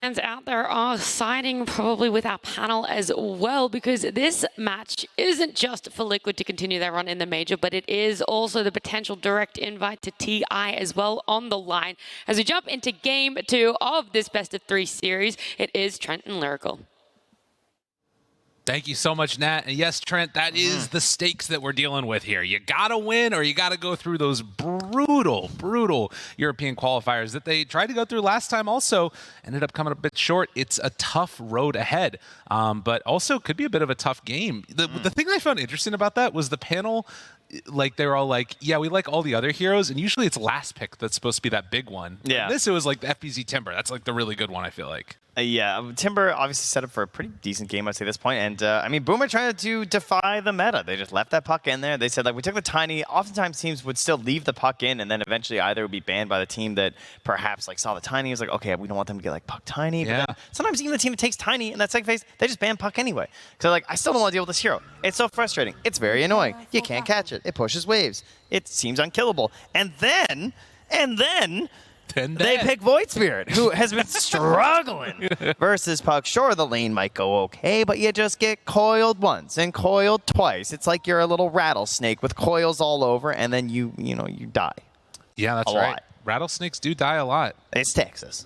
Fans out there are siding probably with our panel as well, because this match isn't just for Liquid to continue their run in the major, but it is also the potential direct invite to TI as well on the line. As we jump into game 2 of this best of 3 series, it is Trent and Lyrical. Thank you so much, Nat. And yes, Trent, that is the stakes that we're dealing with here. You gotta win, or you gotta go through those brutal European qualifiers that they tried to go through last time. Also ended up coming a bit short. It's a tough road ahead, but also could be a bit of a tough game. The thing I found interesting about that was the panel. Like, they were all like, yeah, we like all the other heroes, and usually it's last pick that's supposed to be that big one. Yeah. And this, it was like the FBZ Timber. That's like the really good one, I feel like. Yeah, Timber obviously set up for a pretty decent game, I'd say, at this point. And, I mean, Boomer trying to defy the meta. They just left that puck in there. They said, like, we took the tiny. Oftentimes, teams would still leave the puck in, and then eventually either would be banned by the team that perhaps, like, saw the tiny. It was like, okay, we don't want them to get, like, puck tiny. Yeah. But sometimes even the team that takes tiny in that second phase, they just ban puck anyway. Because they're like, I still don't want to deal with this hero. It's so frustrating. It's very annoying. You can't catch it. It pushes waves. It seems unkillable. And then they pick Void Spirit, who has been struggling versus Puck. Sure, the lane might go okay, but you just get coiled once and coiled twice. It's like you're a little rattlesnake with coils all over, and then you die. Yeah, that's right. Rattlesnakes do die a lot. It's Texas.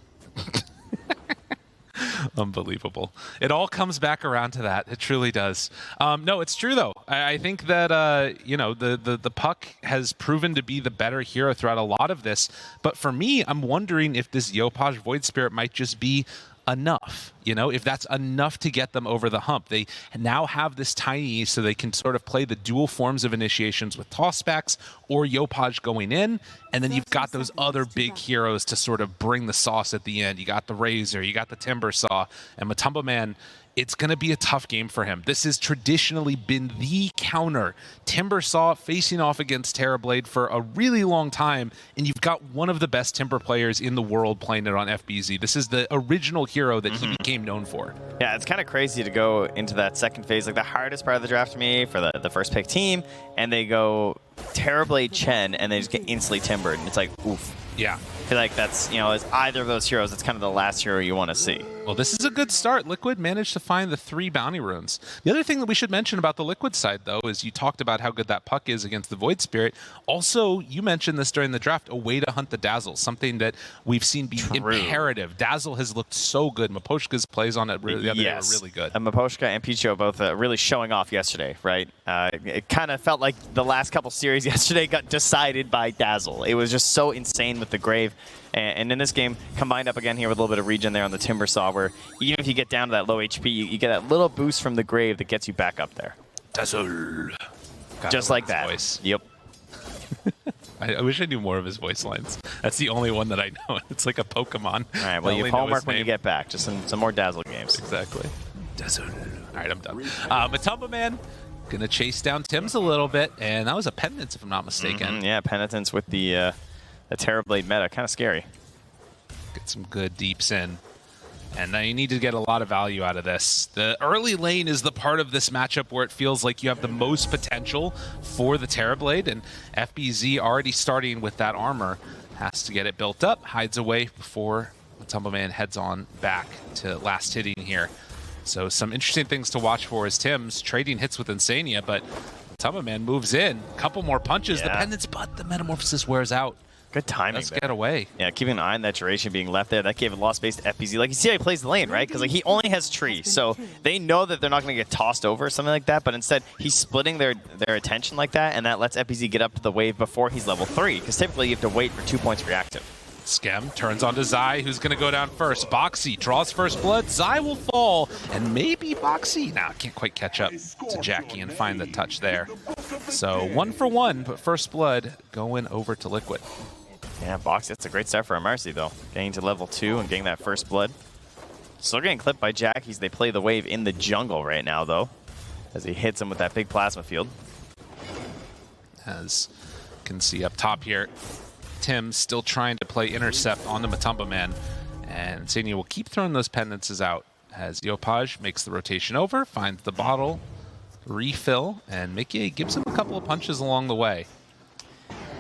Unbelievable. It all comes back around to that. It truly does. No, it's true, though. I think that, the Puck has proven to be the better hero throughout a lot of this. But for me, I'm wondering if this Yopaj Void Spirit might just be enough, if that's enough to get them over the hump. They now have this tiny, so they can sort of play the dual forms of initiations with tossbacks or Yopaj going in, and then you've got those other big heroes to sort of bring the sauce at the end. You got the Razor, you got the Timber Saw, and Matumba Man. It's going to be a tough game for him. This has traditionally been the counter. Timber Saw facing off against Terrorblade for a really long time, and you've got one of the best Timber players in the world playing it on FBZ. This is the original hero that he became known for. Yeah, it's kind of crazy to go into that second phase, like the hardest part of the draft to me for the first pick team, and they go Terrorblade Chen, and they just get instantly timbered, and it's like, oof. Yeah. I feel like that's, as either of those heroes, it's kind of the last hero you want to see. Well, this is a good start. Liquid managed to find the 3 bounty runes. The other thing that we should mention about the Liquid side, though, is you talked about how good that Puck is against the Void Spirit. Also, you mentioned this during the draft, a way to hunt the Dazzle, something that we've seen be imperative. Dazzle has looked so good. Maposhka's plays on it the other day were really good. Maposhka and PGL both really showing off yesterday, right? It kind of felt like the last couple series yesterday got decided by Dazzle. It was just so insane with the Grave. And in this game, combined up again here with a little bit of regen there on the Timber Saw, where even if you get down to that low HP, you get that little boost from the Grave that gets you back up there. Dazzle. Just like that. Voice. Yep. I wish I knew more of his voice lines. That's the only one that I know. It's like a Pokemon. All right, well, you have homework when you get back. Just some more Dazzle games. Exactly. Dazzle. All right, I'm done. Matumba Man going to chase down Tim's a little bit, and that was a Penitence, if I'm not mistaken. Yeah, Penitence with the Terrorblade meta. Kind of scary. Get some good deeps in. And now you need to get a lot of value out of this. The early lane is the part of this matchup where it feels like you have the most potential for the Terrorblade, and FBZ already starting with that armor has to get it built up, hides away before Matumba Man heads on back to last hitting here. So some interesting things to watch for is Tim's trading hits with Insania, but Matumba Man moves in. A couple more punches, the pendants, but the Metamorphosis wears out. Good timing. Let's get away. Yeah, keeping an eye on that duration being left there. That gave a lot of space to FBZ. Like, you see how he plays the lane, right? Because like, he only has tree. So they know that they're not going to get tossed over or something like that. But instead, he's splitting their attention like that. And that lets FBZ get up to the wave before he's level 3. Because typically, you have to wait for 2 points reactive. Skem turns onto Zai, who's going to go down first. Boxy draws first blood. Zai will fall. And maybe Boxy now can't quite catch up to Jackie and find the touch there. So 1 for 1, but first blood going over to Liquid. Yeah, Box, that's a great start for Mercy, though. Getting to level 2 and getting that first blood. Still getting clipped by Jackies. They play the wave in the jungle right now, though, as he hits him with that big plasma field. As you can see up top here, Tim still trying to play intercept on the Matumba Man. And Senia will keep throwing those penances out as Yopaj makes the rotation over, finds the bottle, refill, and Mickey gives him a couple of punches along the way.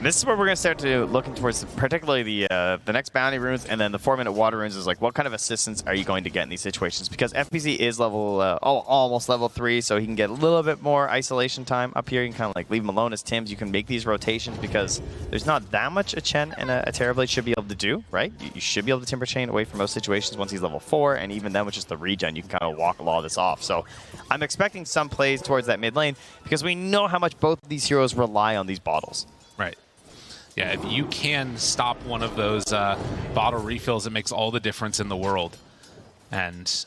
This is where we're going to start to looking towards particularly the next bounty runes and then the 4-minute water runes is like what kind of assistance are you going to get in these situations? Because FPZ is level almost level 3, so he can get a little bit more isolation time up here. You can kind of like leave him alone as Tims. You can make these rotations because there's not that much a Chen and a Terrorblade should be able to do, right? You should be able to Timber Chain away from most situations once he's level 4, and even then with just the regen, you can kind of walk a lot of this off. So I'm expecting some plays towards that mid lane because we know how much both of these heroes rely on these bottles. Right. Yeah, if you can stop one of those bottle refills, it makes all the difference in the world. And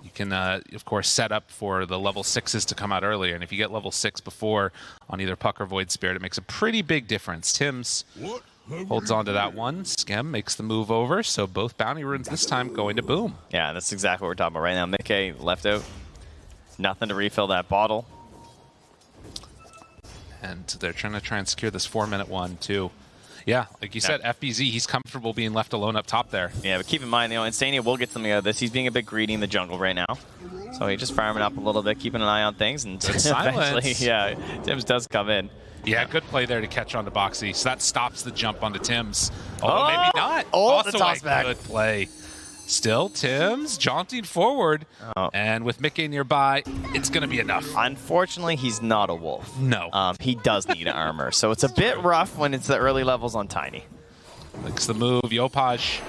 you can, of course, set up for the level 6s to come out earlier. And if you get level 6 before on either Puck or Void Spirit, it makes a pretty big difference. Tims holds on to that one. Skem makes the move over. So both bounty runes this time going to Boom. Yeah, that's exactly what we're talking about right now. Mickey left out. Nothing to refill that bottle. And they're trying to secure this 4-minute one, too. Yeah, like you said, FBZ, he's comfortable being left alone up top there. Yeah, but keep in mind, Insania will get something out of this. He's being a bit greedy in the jungle right now. So he's just farming up a little bit, keeping an eye on things. And eventually, yeah, Tims does come in. Yeah, good play there to catch on to Boxy. So that stops the jump onto Tims. Oh, maybe not. Oh, the toss back. Good play. Still, Tims jaunting forward, and with Mickey nearby, it's going to be enough. Unfortunately, he's not a wolf. No. He does need armor, so it's a bit rough when it's the early levels on Tiny. Makes the move. Yopaj,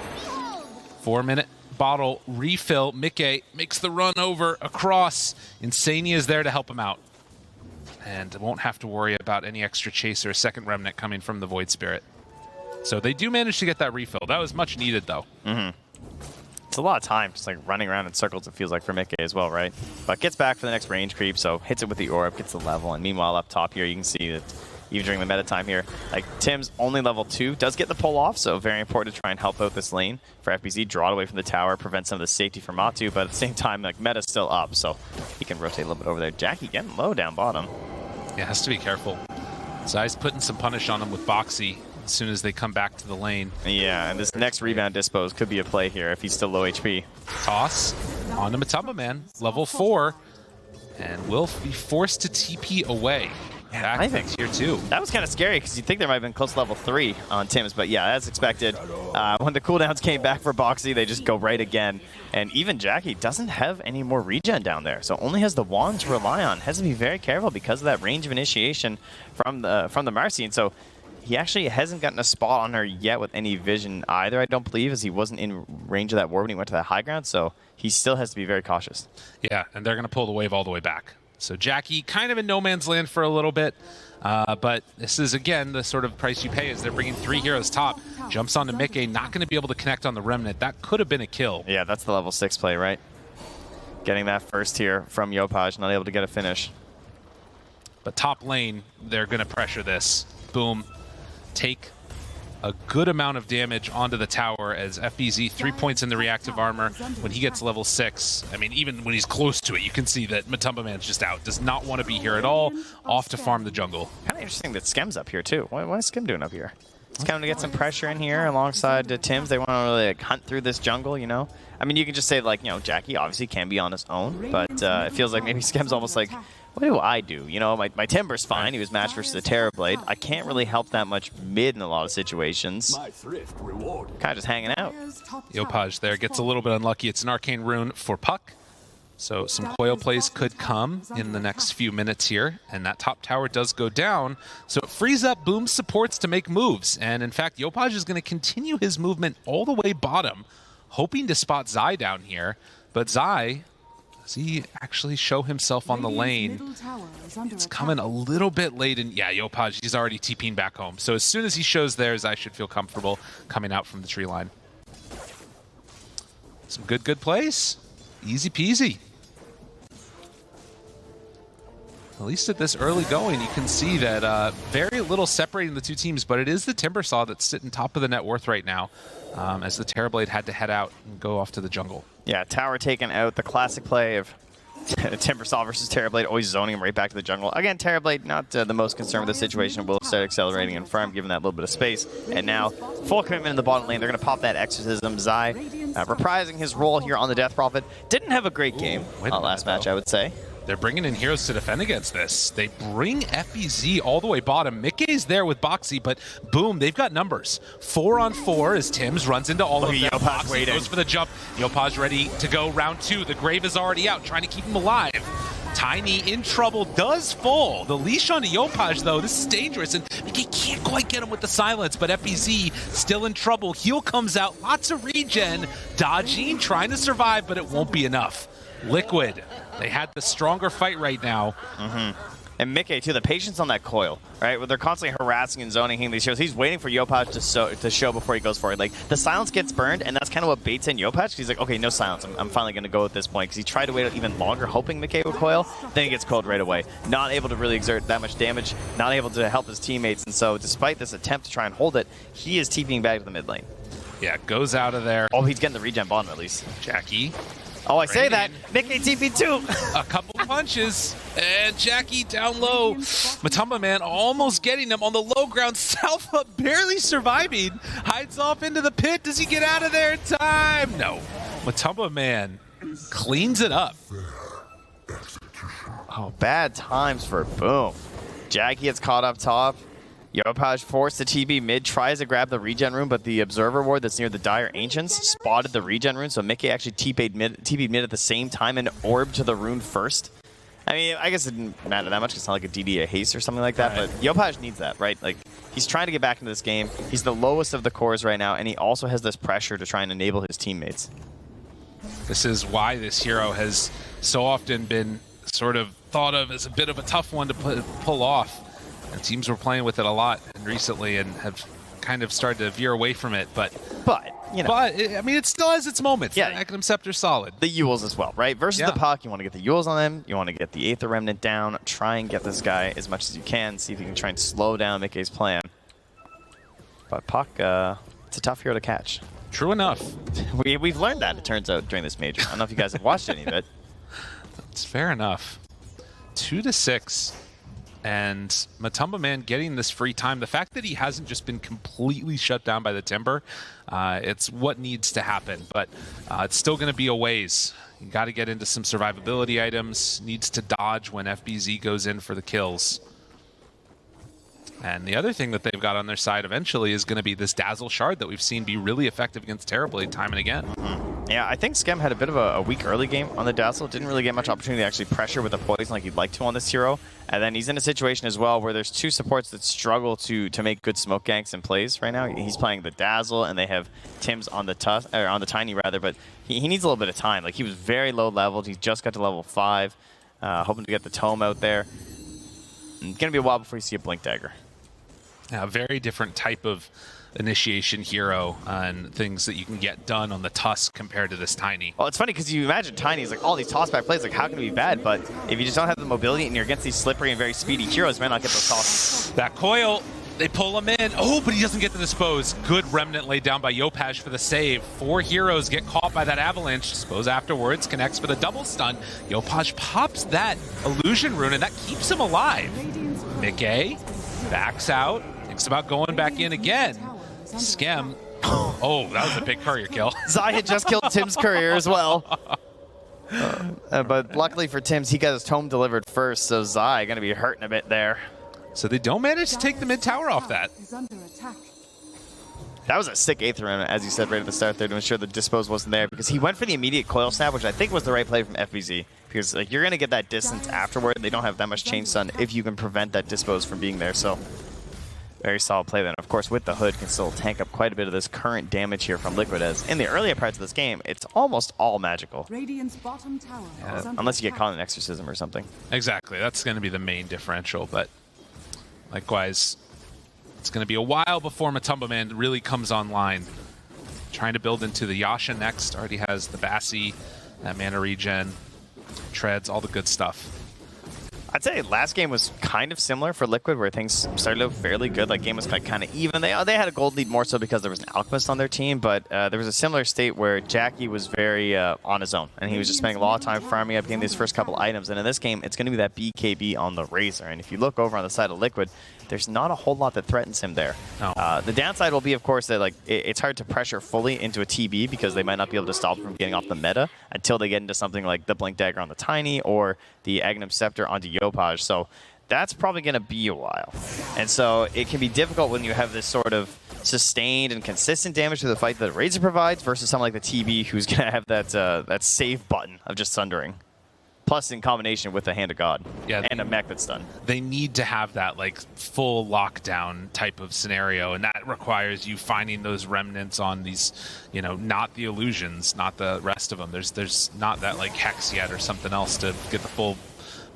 4-minute bottle refill. Mickey makes the run over across. Insania is there to help him out. And won't have to worry about any extra chase or a second remnant coming from the Void Spirit. So they do manage to get that refill. That was much needed, though. It's a lot of time, just like running around in circles, it feels like for Mickey as well, right? But gets back for the next range creep, so hits it with the orb, gets the level, and meanwhile up top here, you can see that even during the meta time here, like Tim's only level 2, does get the pull off, so very important to try and help out this lane for FBZ, draw it away from the tower, prevent some of the safety for Matu, but at the same time, like meta's still up, so he can rotate a little bit over there. Jackie getting low down bottom. Yeah, has to be careful. Zai's putting some punish on him with Boxy as soon as they come back to the lane. Yeah, and this next rebound dispose could be a play here if he's still low HP. Toss on to Matumba Man, level 4, and will be forced to TP away. Yeah, I think here too. That was kind of scary because you'd think there might have been close to level 3 on Tims, but yeah, as expected. When the cooldowns came back for Boxy, they just go right again. And even Jackie doesn't have any more regen down there, so only has the wand to rely on. Has to be very careful because of that range of initiation from the Marcy, and so he actually hasn't gotten a spot on her yet with any vision either, I don't believe, as he wasn't in range of that ward when he went to that high ground, so he still has to be very cautious. Yeah, and they're going to pull the wave all the way back. So Jackie kind of in no man's land for a little bit, but this is, again, the sort of price you pay as they're bringing 3 heroes top. Jumps onto Mickey, not going to be able to connect on the Remnant. That could have been a kill. Yeah, that's the level 6 play, right? Getting that first here from Yopaj, not able to get a finish. But top lane, they're going to pressure this. Boom. Take a good amount of damage onto the tower as FBZ 3 points in the reactive armor. When he gets level 6, I mean, even when he's close to it, you can see that Matumba Man's just out. Does not want to be here at all. Off to farm the jungle. Kind of interesting that Skem's up here too. What is Skem doing up here? He's coming to get some pressure in here alongside Tims. They want to really like, hunt through this jungle, you know? I mean, you can just say like, Jackie obviously can be on his own, but it feels like maybe Skem's almost like, what do I do? You know, my Timber's fine. He was matched versus the Terrorblade. I can't really help that much mid in a lot of situations. Kind of just hanging out. Yopaj there gets a little bit unlucky. It's an arcane rune for Puck. So some coil plays could come in the next few minutes here, and that top tower does go down. So it frees up Boom's supports to make moves. And in fact, Yopaj is going to continue his movement all the way bottom, hoping to spot Zai down here. But Zai, does he actually show himself on the lane? It's coming a little bit late, and yeah, Yopaj, he's already TPing back home. So as soon as he shows there, Zai should feel comfortable coming out from the tree line. Some good plays. Easy peasy. At least at this early going, you can see that very little separating the two teams, but it is the Timbersaw that's sitting top of the net worth right now, as the Terrorblade had to head out and go off to the jungle. Yeah, tower taken out. The classic play of Timbersaw versus Terrorblade, always zoning him right back to the jungle. Again, Terrorblade not the most concerned with the situation. Will start accelerating in farm, giving that little bit of space. And now, full commitment in the bottom lane. They're going to pop that Exorcism. Zai reprising his role here on the Death Prophet. Didn't have a great game last match, I would say. They're bringing in heroes to defend against this. They bring FBZ all the way bottom. Mickey's there with Boxy, but boom, they've got numbers. 4 on 4 as Tim's runs into all of them. Yopaj waiting. Goes for the jump. Yopaj ready to go round 2. The Grave is already out, trying to keep him alive. Tiny in trouble, does fall. The leash onto Yopaj, though. This is dangerous, and Mickey can't quite get him with the silence, but FBZ still in trouble. Heal comes out, lots of regen. Dodging, trying to survive, but it won't be enough. Liquid, they had the stronger fight right now. And Mickey, too, the patience on that coil, right? Where they're constantly harassing and zoning him these heroes. He's waiting for Yopaj to show before he goes for it. Like, the silence gets burned, and that's kind of what baits in Yopaj. He's like, okay, no silence. I'm finally going to go at this point. Because he tried to wait even longer, hoping Mickey would coil. Then he gets coiled right away. Not able to really exert that much damage. Not able to help his teammates. And so, despite this attempt to try and hold it, he is TPing back to the mid lane. Yeah, goes out of there. Oh, he's getting the regen bottom, at least. Jackie. Oh, I say that. Mickey TP too. A couple punches, and Jackie down low. Matumba Man almost getting him on the low ground. Salva barely surviving. Hides off into the pit. Does he get out of there in time? No. Matumba Man cleans it up. Oh, bad times for Boom. Jackie gets caught up top. Yopaj forced the TB mid, tries to grab the regen rune, but the observer ward that's near the Dire Ancients spotted the regen rune, so Mickey actually TB'd mid at the same time and orbed to the rune first. I mean, I guess it didn't matter that much. It's not like a DD, a haste or something like that, but Yopaj needs that, right? Like, he's trying to get back into this game. He's the lowest of the cores right now, and he also has this pressure to try and enable his teammates. This is why this hero has so often been sort of thought of as a bit of a tough one to pull off. And teams were playing with it a lot recently and have kind of started to veer away from it. But you know. But, I mean, it still has its moments. Yeah. The Magnum Scepter's solid. The Yules as well, right? Versus Yeah. the Puck, you want to get the Yules on them. You want to get the Aether Remnant down. Try and get this guy as much as you can. See if you can try and slow down Mickey's plan. But Puck, it's a tough hero to catch. True enough. We've learned that, it turns out, during this major. I don't know if you guys have watched any of it. It's fair enough. 2-6. And Matumba Man getting this free time. The fact that he hasn't just been completely shut down by the Timber, it's what needs to happen. But it's still going to be a ways. You got to get into some survivability items. Needs to dodge when FBZ goes in for the kills. And the other thing that they've got on their side eventually is going to be this Dazzle Shard that we've seen be really effective against Terrorblade time and again. Yeah, I think Skem had a bit of a weak early game on the Dazzle. Didn't really get much opportunity to actually pressure with the poison like he'd like to on this hero. And then he's in a situation as well where there's two supports that struggle to make good smoke ganks and plays right now. He's playing the Dazzle, and they have Tim's on the Tiny rather, but he needs a little bit of time. Like, he was very low leveled. He just got to level 5, hoping to get the Tome out there. It's gonna be a while before you see a Blink Dagger. A very different type of initiation hero and things that you can get done on the Tusk compared to this Tiny. Well, it's funny because you imagine Tiny is like all these tossback plays, like how can it be bad? But if you just don't have the mobility and you're against these slippery and very speedy heroes, you might not get those tosses. That coil, they pull him in. Oh, but he doesn't get to dispose. Good remnant laid down by Yopaj for the save. 4 heroes get caught by that avalanche. Dispose afterwards, connects for the double stun. Yopaj pops that illusion rune, and that keeps him alive. Mickey backs out. Thinks about going back in again. Skem. Oh, that was a big courier kill. Zai had just killed Tim's courier as well. But luckily for Tim's, he got his Tome delivered first, so Zai going to be hurting a bit there. So they don't manage to take the mid tower off that. That was a sick Aether Remnant, as you said right at the start there, to ensure the dispose wasn't there, because he went for the immediate coil snap, which I think was the right play from FBZ, because like you're going to get that distance afterward. They don't have that much chain stun if you can prevent that dispose from being there, so very solid play then. Of course, with the Hood, can still tank up quite a bit of this current damage here from Liquid, as in the earlier parts of this game, it's almost all magical. Radiant's bottom tower Unless you get caught in Exorcism or something. Exactly. That's going to be the main differential, but likewise, it's going to be a while before Matumba Man really comes online. Trying to build into the Yasha next. Already has the Bassi, that mana regen, treads, all the good stuff. I'd say last game was kind of similar for Liquid, where things started to look fairly good. Like, game was kind of even. They had a gold lead more so because there was an Alchemist on their team, but there was a similar state where Jackie was very on his own, and he was just spending a lot of time farming up, getting these first couple items. And in this game, it's going to be that BKB on the Razor. And if you look over on the side of Liquid, there's not a whole lot that threatens him there. No. The downside will be, of course, that it's hard to pressure fully into a TB because they might not be able to stop him from getting off the meta until they get into something like the Blink Dagger on the Tiny or the Aghanim Scepter onto Yopaj. So that's probably going to be a while. And so it can be difficult when you have this sort of sustained and consistent damage to the fight that Razor provides versus someone like the TB who's going to have that save button of just Sundering. Plus in combination with the Hand of God and a mech that's done. They need to have that like full lockdown type of scenario, and that requires you finding those remnants on these, you know, not the illusions, not the rest of them. There's not that like Hex yet or something else to get the full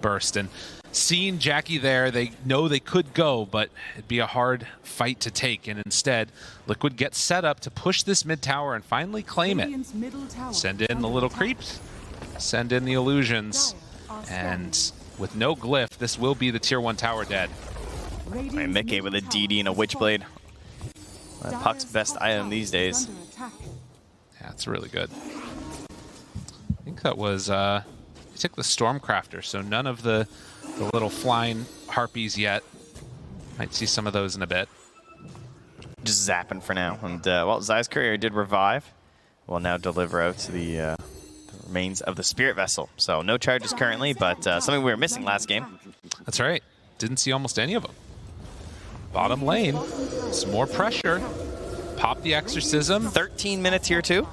burst. And seeing Jackie there, they know they could go, but it'd be a hard fight to take. And instead, Liquid gets set up to push this mid tower and finally claim it. Send in the little creeps. Send in the illusions, and with no glyph, this will be the tier 1 tower dead. And Mickey with a DD and a Witchblade. Puck's best item these days. Yeah, it's really good. I think that was, he took the Stormcrafter, so none of the little flying harpies yet. Might see some of those in a bit. Just zapping for now. And, well, Zai's Courier did revive. Will now deliver out to the remains of the Spirit Vessel. So no charges currently, but something we were missing last game. That's right. Didn't see almost any of them. Bottom lane, some more pressure. Pop the Exorcism. 13 minutes here too.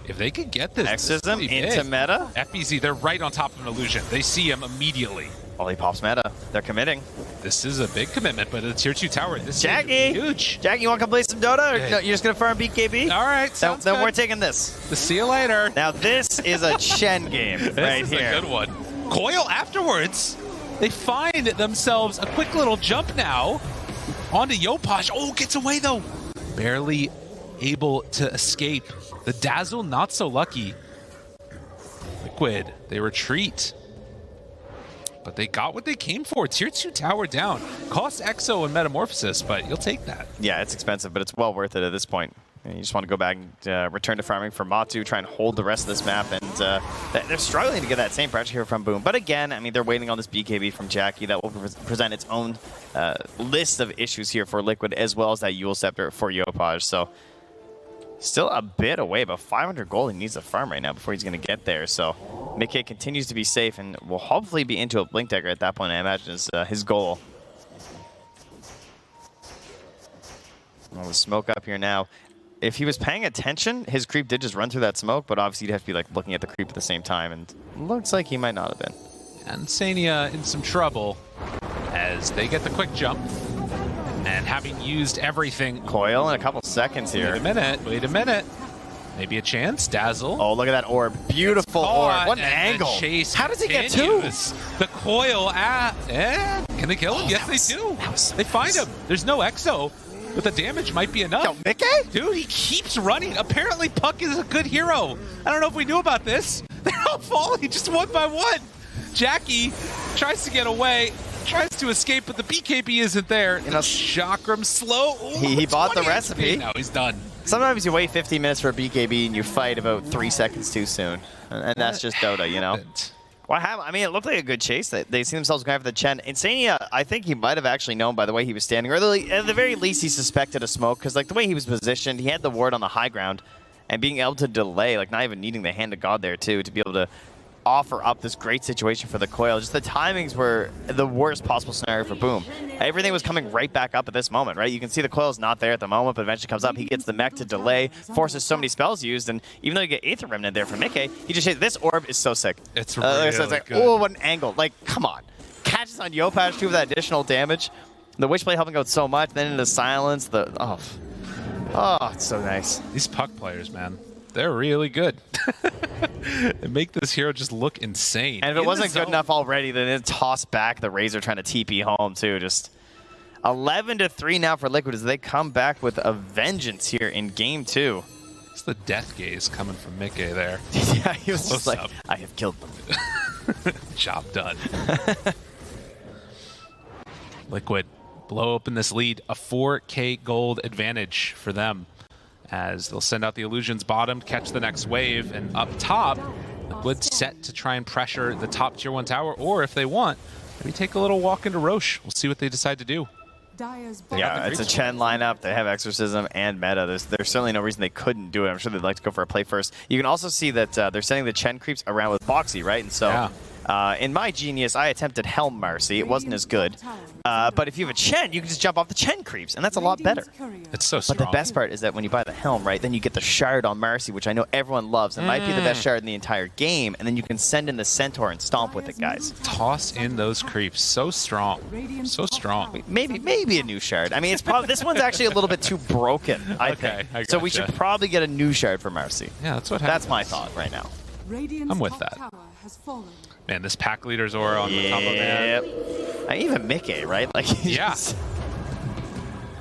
If they could get this, Exorcism into meta. FBZ, they're right on top of an illusion. They see him immediately. Well, he pops meta. They're committing. This is a big commitment, but a tier 2 tower. This Jackie! is huge. Jackie, you want to come play some Dota? Or no, you're just going to farm BKB? All right, sounds then good. we're taking this. See you later. Now, this is a Chen game right This is here. a good one. Coil afterwards, they find themselves a quick little jump now onto Yopaj. Oh, gets away though. Barely able to escape. The Dazzle, not so lucky. Liquid, they retreat. But they got what they came for. Tier 2 tower down. Costs Exo and Metamorphosis, but you'll take that. Yeah, it's expensive, but it's well worth it at this point. And you just want to go back and return to farming for Matu, try and hold the rest of this map. And they're struggling to get that same pressure here from Boom. But again, I mean, they're waiting on this BKB from Jackie that will present its own list of issues here for Liquid, as well as that Yule Scepter for Yopaj. So still a bit away, but 500 gold he needs to farm right now before he's going to get there. So Mickey continues to be safe and will hopefully be into a Blink Dagger at that point, I imagine, is his goal. Well, the smoke up here now. If he was paying attention, his creep did just run through that smoke, but obviously you'd have to be like looking at the creep at the same time, and looks like he might not have been. And Sania in some trouble as they get the quick jump. And having used everything. Coil in a couple seconds here. Wait a minute. Maybe a chance. Dazzle. Oh, look at that orb. Beautiful orb. What an angle. How does he get two? The Coil. Can they kill him? Yes, they do. They find him. There's no Exo, but the damage might be enough. Yo, Mickey? Dude, he keeps running. Apparently, Puck is a good hero. I don't know if we knew about this. They're all falling just one by one. Jackie tries to get away. Tries to escape, but the BKB isn't there. You know, Chakram slow. Ooh, he bought the recipe. Now he's done. Sometimes you wait 15 minutes for a BKB and you fight about 3 seconds too soon. And that's just Dota, you know? What happened? I mean, it looked like a good chase. They see themselves going after the Chen. Insania, I think he might have actually known by the way he was standing, or at the very least he suspected a smoke, because like the way he was positioned, he had the ward on the high ground, and being able to delay, like not even needing the Hand of God there too, to be able to offer up this great situation for the Coil. Just the timings were the worst possible scenario for Boom. Everything was coming right back up at this moment, right? You can see the Coil's not there at the moment, but eventually comes up. He gets the mech to delay, forces so many spells used, and even though you get Aether Remnant there from Mickey, he just this orb is so sick. It's really so it's like, good. oh, what an angle. Like, come on. Catches on Yopaj too with that additional damage. The Witchblade helping out so much, then into silence. Oh, it's so nice. These Puck players, man. They're really good. They make this hero just look insane. And if it wasn't good enough already, then it tossed back the Razor trying to TP home too. Just 11-3 now for Liquid as they come back with a vengeance here in game 2. It's the death gaze coming from Mickey there. Yeah, he was just like, up. I have killed them. Job done. Liquid blow open this lead, a 4K gold advantage for them as they'll send out the Illusions bottom, catch the next wave, and up top, Liquid set to try and pressure the top tier 1 tower, or if they want, maybe take a little walk into Roche. We'll see what they decide to do. Yeah, it's a Chen lineup. They have Exorcism and Meta. There's certainly no reason they couldn't do it. I'm sure they'd like to go for a play first. You can also see that they're sending the Chen creeps around with Boxy, right? And so in my genius, I attempted Helm Mercy. It wasn't as good. But if you have a Chen, you can just jump off the Chen creeps, and that's a lot better. It's so strong. But the best part is that when you buy the Helm, right, then you get the Shard on Mercy, which I know everyone loves. It might be the best Shard in the entire game, and then you can send in the Centaur and stomp with it, guys. Toss in those creeps. So strong. So strong. Maybe a new Shard. I mean, it's probably this one's actually a little bit too broken, I think. So we should probably get a new Shard for Mercy. Yeah, that's what happens. That's my thought right now. I'm with that. Man, this pack leader's aura on the combo, man. Even Mickey, right? Like, yeah.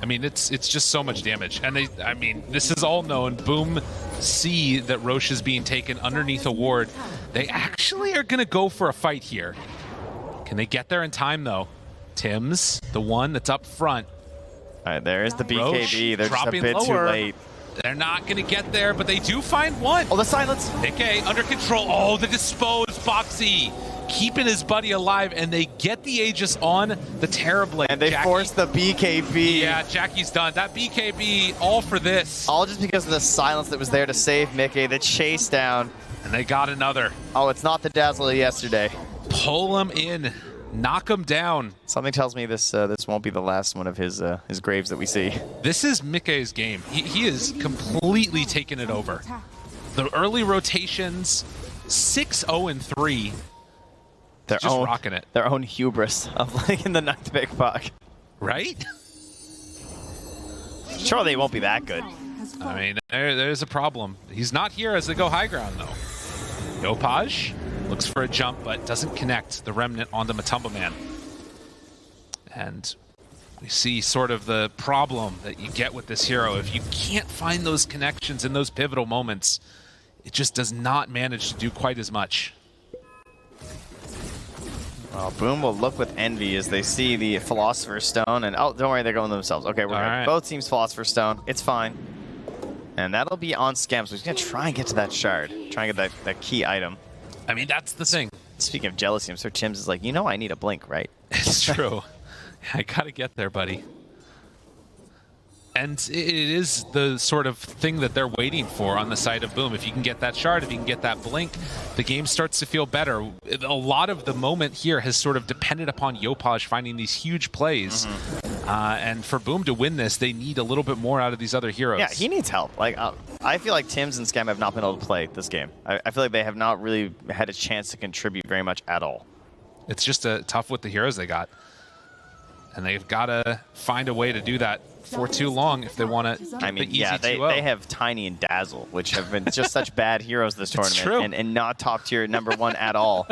I mean, it's just so much damage. And I mean, this is all known. Boom see that Roche is being taken underneath a ward. They actually are going to go for a fight here. Can they get there in time, though? Tim's the one that's up front. All right, there is the BKB. Roche They're just a bit too late. They're not going to get there, but they do find one. Oh, the silence. Okay, under control. Oh, the dispose. Boxy keeping his buddy alive, and they get the Aegis on the Terrorblade. And they force the BKB. Yeah, Jackie's done. That BKB, all for this. All just because of the silence that was there to save Mickey. The chase down. And they got another. Oh, it's not the Dazzle of yesterday. Pull him in. Knock him down. Something tells me this won't be the last one of his graves that we see. This is Mickey's game. He is completely taken it over. The early rotations, 6-0-3. Their just own, rocking it. Their own hubris of like in the 9th pick puck. Right? Sure, they won't be that good. I mean, there's a problem. He's not here as they go high ground, though. Yopaj looks for a jump, but doesn't connect the Remnant onto Matumba Man. And we see sort of the problem that you get with this hero. If you can't find those connections in those pivotal moments, it just does not manage to do quite as much. Well, Boom will look with envy as they see the Philosopher's Stone, and oh, don't worry, they're going themselves. Okay, we're good. Right. Both teams Philosopher's Stone. It's fine. And that'll be on Scam, so he's going to try and get to that shard. Try and get that key item. I mean, that's the thing. Speaking of jealousy, I'm sure Tim's is like, you know I need a blink, right? It's true. I gotta get there, buddy. And it is the sort of thing that they're waiting for on the side of Boom. If you can get that shard, if you can get that blink, the game starts to feel better. A lot of the moment here has sort of depended upon Yopaj finding these huge plays. And for Boom to win this, they need a little bit more out of these other heroes. Yeah, he needs help. Like, I feel like Tim's and Scam have not been able to play this game. I feel like they have not really had a chance to contribute very much at all. It's just tough with the heroes they got. And they've got to find a way to do that for too long if they want to. I mean, yeah, they have Tiny and Dazzle, which have been just such bad heroes this tournament, and not top tier #1 at all.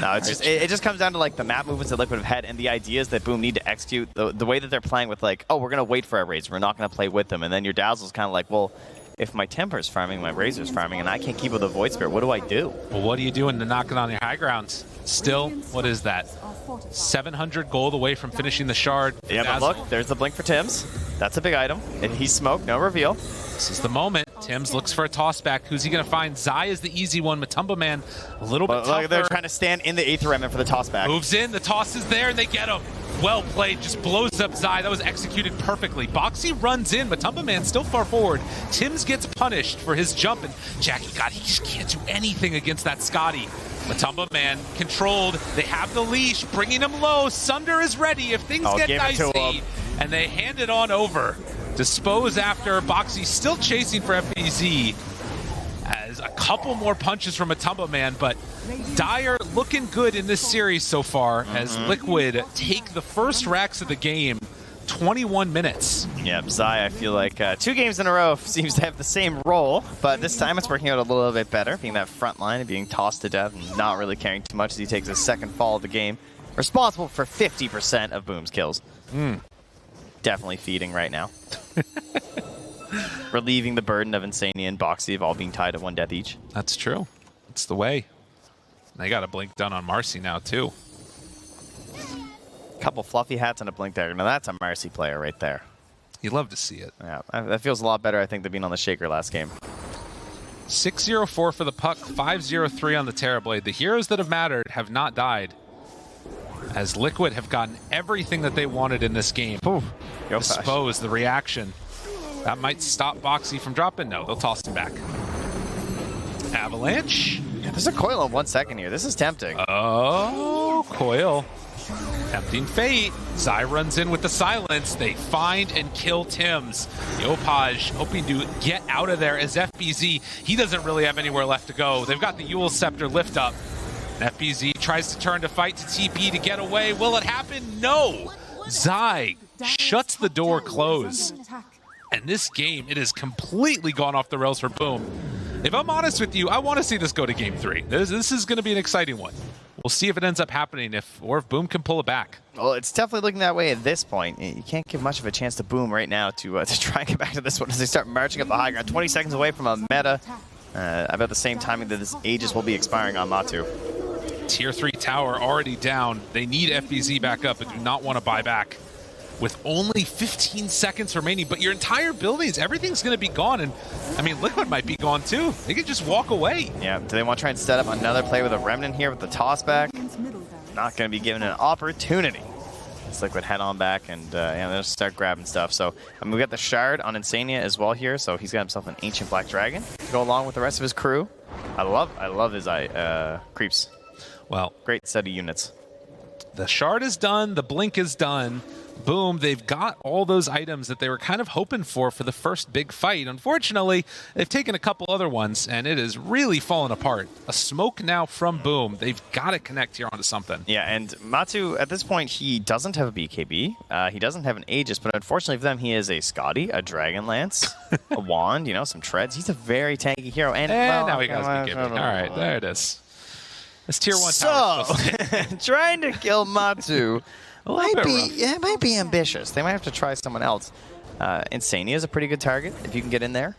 No, it's just it just comes down to like the map movements that Liquid have had and the ideas that Boom need to execute. The way that they're playing with like, oh, we're gonna wait for our raids, we're not gonna play with them, and then your Dazzle's kind of like, well, if my Temper's farming, my Razor's farming, and I can't keep with a Void Spirit, what do I do? Well, what are you doing to knock it on your high grounds? Still, what is that? 700 gold away from finishing the shard. Yeah, but look, there's the blink for Tim's. That's a big item. And he's smoked, no reveal. This is the moment. Tim's looks for a toss back. Who's he going to find? Zai is the easy one. Matumba Man a little bit tougher. They're trying to stand in the Aether Remnant for the toss back. Moves in, the toss is there, and they get him. Well played, just blows up Zai. That was executed perfectly. Boxy runs in, Matumba Man still far forward. Tim's gets punished for his jump, and Jackie, God, he just can't do anything against that Scotty. Matumba Man controlled. They have the leash, bringing him low. Sunder is ready if things get dicey. And they hand it on over. Dispose after. Boxy still chasing for FBZ. As a couple more punches from Matumba Man, but Dire looking good in this series so far as Liquid take the first racks of the game. 21 minutes. Yeah, Zai, I feel like 2 games in a row seems to have the same role, but this time it's working out a little bit better, being that front line and being tossed to death and not really caring too much as he takes his second fall of the game. Responsible for 50% of Boom's kills. Definitely feeding right now. Relieving the burden of Insania and Boxy of all being tied at 1 death each. That's true. It's the way. They got a blink done on Marcy now, too. couple fluffy hats and a blink dagger. Now that's a Marcy player right there. You love to see it. Yeah, that feels a lot better, I think, than being on the Shaker last game. 6-0-4 for the Puck, 5-0-3 on the Terrorblade. The heroes that have mattered have not died, as Liquid have gotten everything that they wanted in this game. I suppose the reaction, that might stop Boxy from dropping. No, they'll toss him back. Avalanche. Yeah, there's a coil in 1 second here. This is tempting. Oh, coil. Tempting fate. Zai runs in with the silence. They find and kill Tims. Yopaj hoping to get out of there as FBZ. He doesn't really have anywhere left to go. They've got the Yule Scepter lift up. FBZ tries to turn to fight to TP to get away. Will it happen? No. Zai shuts the door closed. And this game, it has completely gone off the rails for Boom. If I'm honest with you, I want to see this go to game 3. This is going to be an exciting one. We'll see if it ends up happening, or if Boom can pull it back. Well, it's definitely looking that way at this point. You can't give much of a chance to Boom right now to try and get back to this one as they start marching up the high ground. 20 seconds away from a meta. About the same timing that this Aegis will be expiring on Matu. Tier 3 tower already down. They need FBZ back up, but do not want to buy back. With only 15 seconds remaining, but your entire buildings, everything's going to be gone. And, I mean, Liquid might be gone, too. They could just walk away. Yeah, do they want to try and set up another play with a Remnant here with the toss back? Not going to be given an opportunity. It's Liquid head on back, and yeah, they'll start grabbing stuff. So, I mean, we got the Shard on Insania as well here, so he's got himself an Ancient Black Dragon to go along with the rest of his crew. I love his creeps. Well, great set of units. The Shard is done. The Blink is done. Boom, they've got all those items that they were kind of hoping for the first big fight. Unfortunately, they've taken a couple other ones, and it has really fallen apart. A smoke now from Boom. They've got to connect here onto something. Yeah, and Matu, at this point, he doesn't have a BKB. He doesn't have an Aegis, but unfortunately for them, he is a Scotty, a Dragonlance, a Wand, some treads. He's a very tanky hero. And well, now he got his BKB. All right, there it is. It's tier 1 tower. So, trying to kill Matu might be ambitious. They might have to try someone else. Insania is a pretty good target if you can get in there.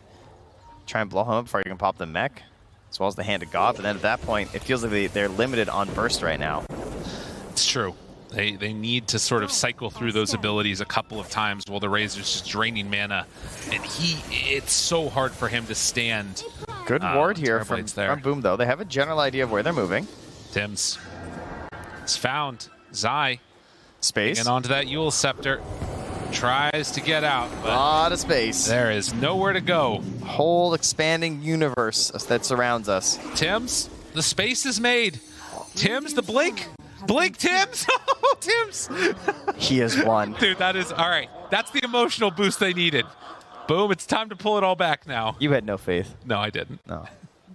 Try and blow him up before you can pop the mech, as well as the Hand of God. But then at that point, it feels like they're limited on burst right now. It's true. They need to sort of cycle through those abilities a couple of times while the Razor's just draining mana. And it's so hard for him to stand. Good ward here from Boom, though. They have a general idea of where they're moving. Tims. It's found. Zai. Space. And onto that Yule Scepter. Tries to get out. A lot of space. There is nowhere to go. Whole expanding universe that surrounds us. Tims, the space is made. Tims, the blink. Blink, Tims. Oh, Tims. He has won. Dude, that is, all right. That's the emotional boost they needed. Boom, it's time to pull it all back now. You had no faith. No, I didn't. No.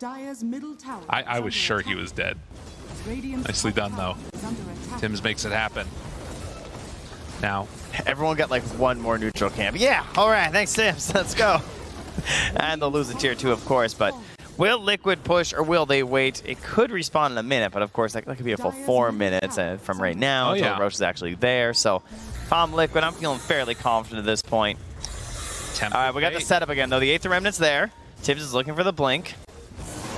I was sure he was dead. Nicely done, though. Tims makes it happen. Now, everyone got like one more neutral camp. Yeah, all right, thanks, Tims. Let's go. And they'll lose in tier 2, of course, but will Liquid push or will they wait? It could respawn in a minute, but of course, that could be a full 4 minutes from right now until Roche is actually there. So, if I'm Liquid, I'm feeling fairly confident at this point. All right, we got the setup again, though. The 8th Remnant's there. Tibbs is looking for the blink.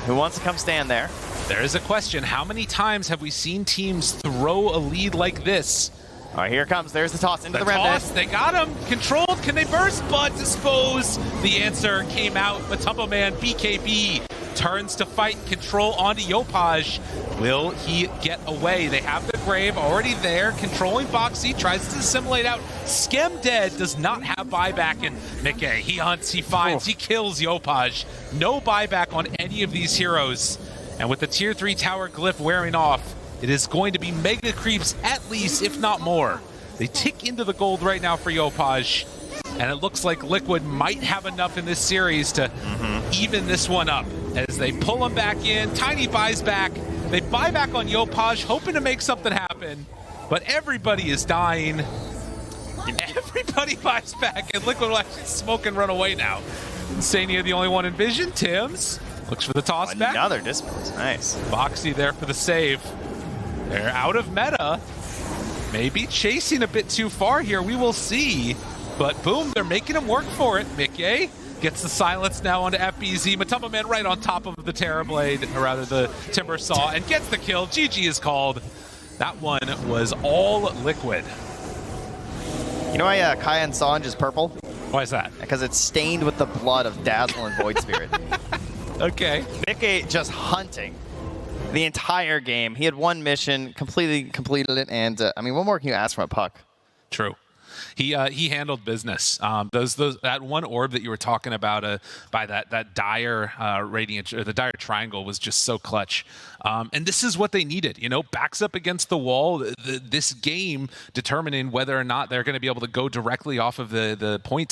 Who wants to come stand there? There is a question. How many times have we seen teams throw a lead like this? All right, here it comes. There's the toss into the Remnant. They got him. Controlled. Can they burst? But dispose. The answer came out. Matumbo Man, BKB, turns to fight. Control onto Yopaj. Will he get away? They have the Grave already there. Controlling Boxy. Tries to assimilate out. Skem dead. Does not have buyback. And Mickey, he hunts. He finds. He kills Yopaj. No buyback on any of these heroes. And with the tier 3 tower glyph wearing off, it is going to be mega creeps at least, if not more. They tick into the gold right now for Yopaj. And it looks like Liquid might have enough in this series to even this one up. As they pull him back in, Tiny buys back. They buy back on Yopaj, hoping to make something happen. But everybody is dying. And everybody buys back. And Liquid will actually smoke and run away now. Insania the only one in vision. Tims looks for the toss back. Another displace. Nice. Boxy there for the save. They're out of meta. Maybe chasing a bit too far here. We will see. But boom, they're making him work for it. Mickey gets the silence now onto FBZ. Matumbo Man right on top of the Terrorblade, or rather the Timber Saw, and gets the kill. GG is called. That one was all liquid. You know why Kai and Sanj is purple? Why is that? Because it's stained with the blood of Dazzle and Void Spirit. Okay. Nick just hunting the entire game. He had one mission, completely completed it, and I mean, what more can you ask from a puck? True. He handled business. That one orb that you were talking about by that dire radiant, or the dire triangle, was just so clutch. And this is what they needed. Backs up against the wall. This game determining whether or not they're going to be able to go directly off of the points